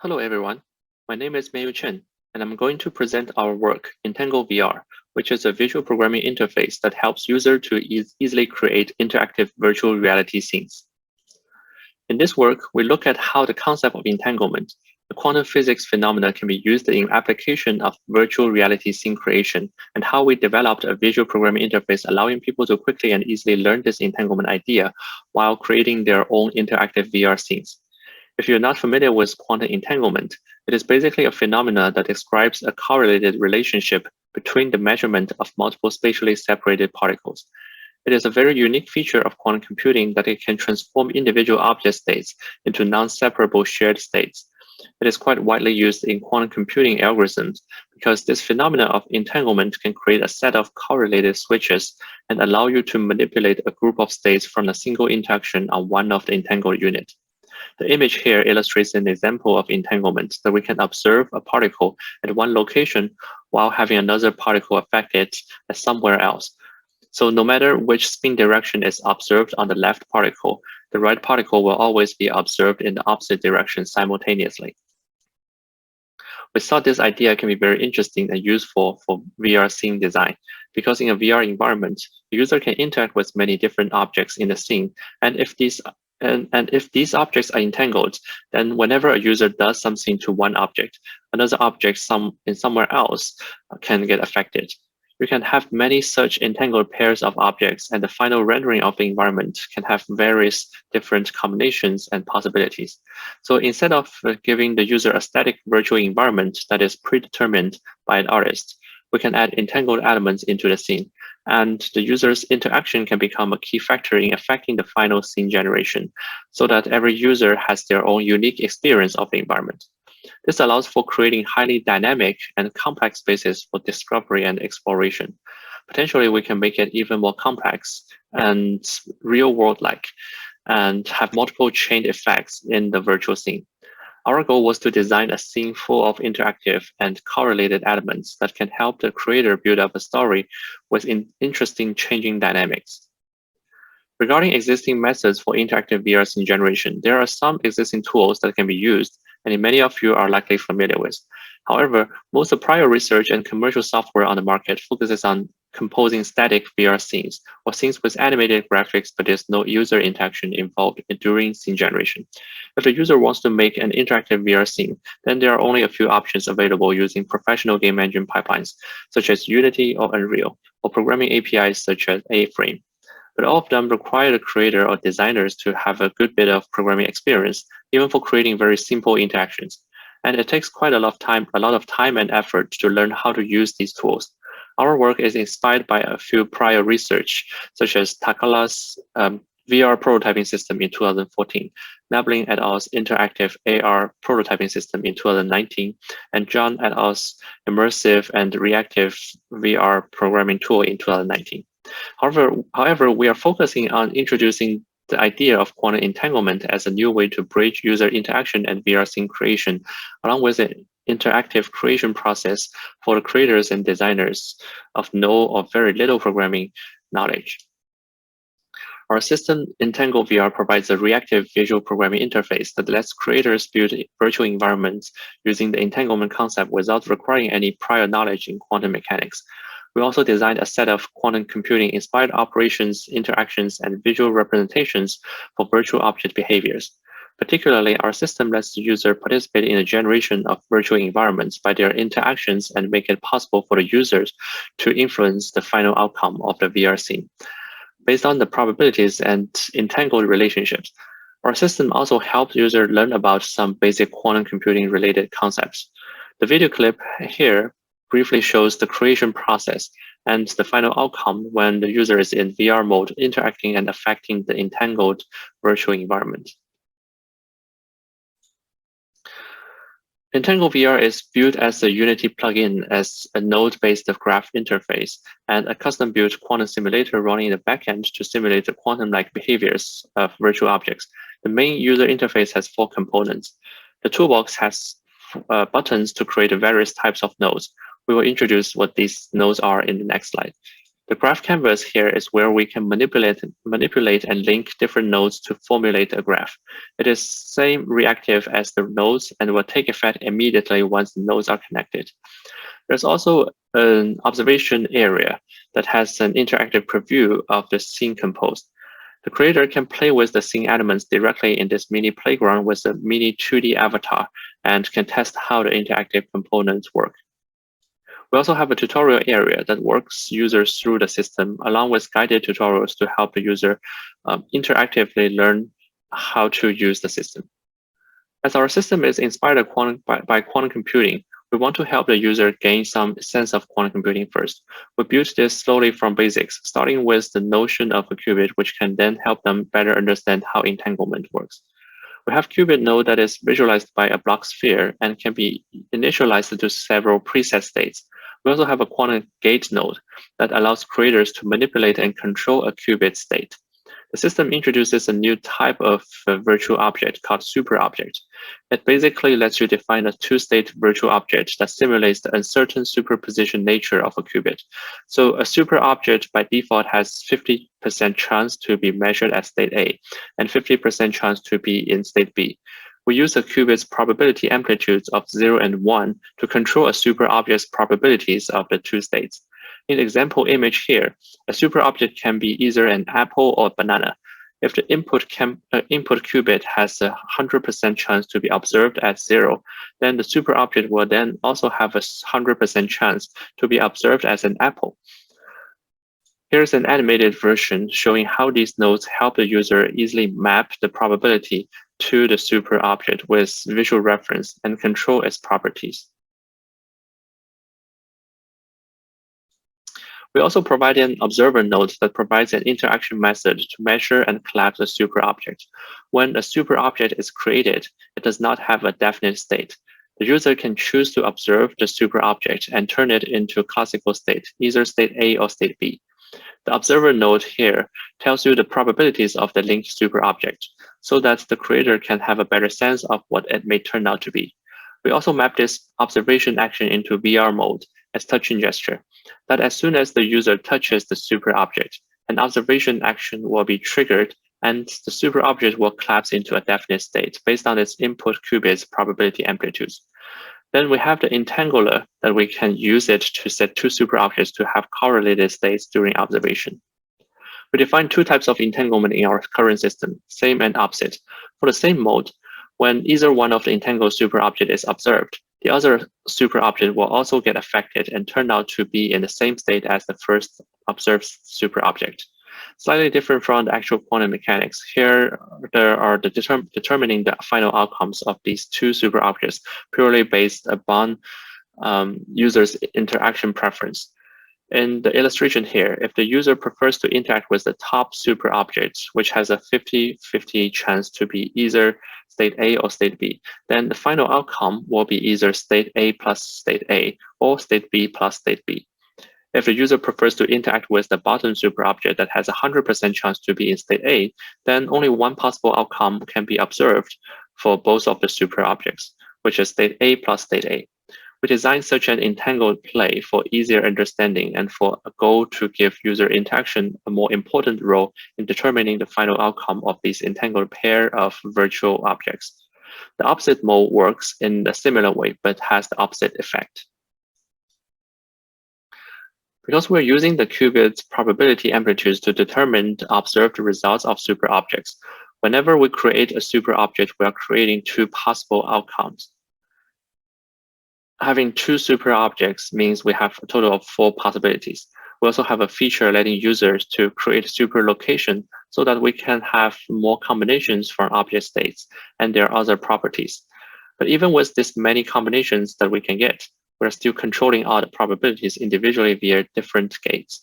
Hello everyone, my name is Mengyu Chen, and I'm going to present our work, EntangleVR, which is a visual programming interface that helps users to easily create interactive virtual reality scenes. In this work, we look at how the concept of entanglement, a quantum physics phenomena, can be used in application of virtual reality scene creation, and how we developed a visual programming interface allowing people to quickly and easily learn this entanglement idea while creating their own interactive VR scenes. If you're not familiar with quantum entanglement, it is basically a phenomena that describes a correlated relationship between the measurement of multiple spatially separated particles. It is a very unique feature of quantum computing that it can transform individual object states into non-separable shared states. It is quite widely used in quantum computing algorithms because this phenomena of entanglement can create a set of correlated switches and allow you to manipulate a group of states from a single interaction on one of the entangled units. The image here illustrates an example of entanglement that we can observe a particle at one location while having another particle affect it at somewhere else. So no matter which spin direction is observed on the left particle, the right particle will always be observed in the opposite direction simultaneously. We thought this idea can be very interesting and useful for VR scene design, because in a VR environment, the user can interact with many different objects in the scene, and if these objects are entangled, then whenever a user does something to one object, another object somewhere else can get affected. You can have many such entangled pairs of objects, and the final rendering of the environment can have various different combinations and possibilities. So instead of giving the user a static virtual environment that is predetermined by an artist, we can add entangled elements into the scene, and the user's interaction can become a key factor in affecting the final scene generation, so that every user has their own unique experience of the environment. This allows for creating highly dynamic and complex spaces for discovery and exploration. Potentially, we can make it even more complex and real-world-like, and have multiple chain effects in the virtual scene. Our goal was to design a scene full of interactive and correlated elements that can help the creator build up a story with interesting changing dynamics. Regarding existing methods for interactive VR scene generation, there are some existing tools that can be used, and many of you are likely familiar with. However, most of prior research and commercial software on the market focuses on composing static VR scenes, or scenes with animated graphics but there's no user interaction involved during scene generation. If the user wants to make an interactive VR scene, then there are only a few options available using professional game engine pipelines, such as Unity or Unreal, or programming APIs such as A-Frame. But all of them require the creator or designers to have a good bit of programming experience, even for creating very simple interactions. And it takes quite a lot of time and effort to learn how to use these tools. Our work is inspired by a few prior research, such as Takala's VR prototyping system in 2014, Nabling et al.'s interactive AR prototyping system in 2019, and John et al.'s immersive and reactive VR programming tool in 2019. However, we are focusing on introducing the idea of quantum entanglement as a new way to bridge user interaction and VR scene creation, along with an interactive creation process for the creators and designers of no or very little programming knowledge. Our system, EntangleVR, provides a reactive visual programming interface that lets creators build virtual environments using the entanglement concept without requiring any prior knowledge in quantum mechanics. We also designed a set of quantum computing-inspired operations, interactions, and visual representations for virtual object behaviors. Particularly, our system lets the user participate in the generation of virtual environments by their interactions and make it possible for the users to influence the final outcome of the VR scene. Based on the probabilities and entangled relationships, our system also helps users learn about some basic quantum computing-related concepts. The video clip here briefly shows the creation process and the final outcome when the user is in VR mode, interacting and affecting the entangled virtual environment. EntangleVR is built as a Unity plugin as a node-based graph interface and a custom-built quantum simulator running in the backend to simulate the quantum-like behaviors of virtual objects. The main user interface has 4 components. The toolbox has buttons to create various types of nodes. We will introduce what these nodes are in the next slide. The graph canvas here is where we can manipulate and link different nodes to formulate a graph. It is same reactive as the nodes and will take effect immediately once the nodes are connected. There's also an observation area that has an interactive preview of the scene composed. The creator can play with the scene elements directly in this mini playground with a mini 2D avatar and can test how the interactive components work. We also have a tutorial area that walks users through the system, along with guided tutorials to help the user interactively learn how to use the system. As our system is inspired by quantum computing, we want to help the user gain some sense of quantum computing first. We built this slowly from basics, starting with the notion of a qubit, which can then help them better understand how entanglement works. We have qubit node that is visualized by a block sphere and can be initialized to several preset states. We also have a quantum gate node that allows creators to manipulate and control a qubit state. The system introduces a new type of virtual object called super object. It basically lets you define a two-state virtual object that simulates the uncertain superposition nature of a qubit. So a super object by default has 50% chance to be measured at state A and 50% chance to be in state B. We use a qubit's probability amplitudes of 0 and 1 to control a super object's probabilities of the two states. In the example image here, a super object can be either an apple or a banana. If the input qubit has a 100% chance to be observed at 0, then the super object will then also have a 100% chance to be observed as an apple. Here's an animated version showing how these nodes help the user easily map the probability to the super object with visual reference and control its properties. We also provide an observer node that provides an interaction method to measure and collapse a super object. When a super object is created, it does not have a definite state. The user can choose to observe the super object and turn it into a classical state, either state A or state B. The observer node here tells you the probabilities of the linked super object, so that the creator can have a better sense of what it may turn out to be. We also map this observation action into VR mode as touching gesture, that as soon as the user touches the super object, an observation action will be triggered and the super object will collapse into a definite state based on its input qubit's probability amplitudes. Then we have the entangler that we can use it to set two super objects to have correlated states during observation. We define two types of entanglement in our current system, same and opposite. For the same mode, when either one of the entangled super object is observed, the other super object will also get affected and turn out to be in the same state as the first observed super object. Slightly different from the actual quantum mechanics, here there are determining the final outcomes of these two super objects purely based upon user's interaction preference. In the illustration here, if the user prefers to interact with the top super object, which has a 50-50 chance to be either state A or state B, then the final outcome will be either state A plus state A or state B plus state B. If the user prefers to interact with the bottom super object that has a 100% chance to be in state A, then only one possible outcome can be observed for both of the super objects, which is state A plus state A. We designed such an entangled play for easier understanding and for a goal to give user interaction a more important role in determining the final outcome of this entangled pair of virtual objects. The opposite mode works in a similar way, but has the opposite effect. Because we're using the qubit's probability amplitudes to determine the observed results of super objects, whenever we create a super object, we are creating two possible outcomes. Having two super objects means we have a total of 4 possibilities. We also have a feature letting users to create super location so that we can have more combinations from object states and their other properties. But even with this many combinations that we can get, we're still controlling all the probabilities individually via different gates.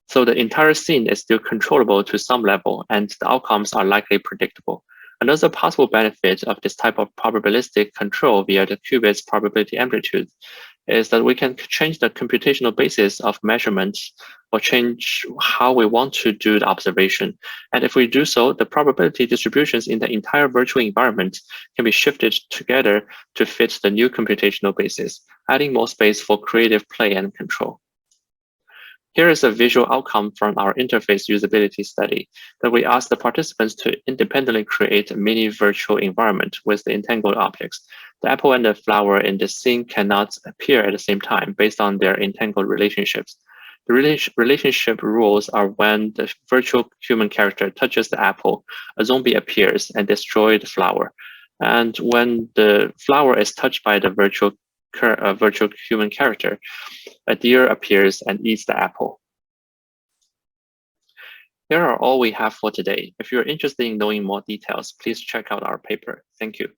So the entire scene is still controllable to some level, and the outcomes are likely predictable. Another possible benefit of this type of probabilistic control via the qubit's probability amplitude is that we can change the computational basis of measurements or change how we want to do the observation. And if we do so, the probability distributions in the entire virtual environment can be shifted together to fit the new computational basis, adding more space for creative play and control. Here is a visual outcome from our interface usability study that we asked the participants to independently create a mini virtual environment with the entangled objects. The apple and the flower in the scene cannot appear at the same time based on their entangled relationships. The relationship rules are when the virtual human character touches the apple, a zombie appears and destroys the flower. And when the flower is touched by the virtual human character, a deer appears and eats the apple. Here are all we have for today. If you're interested in knowing more details, please check out our paper. Thank you.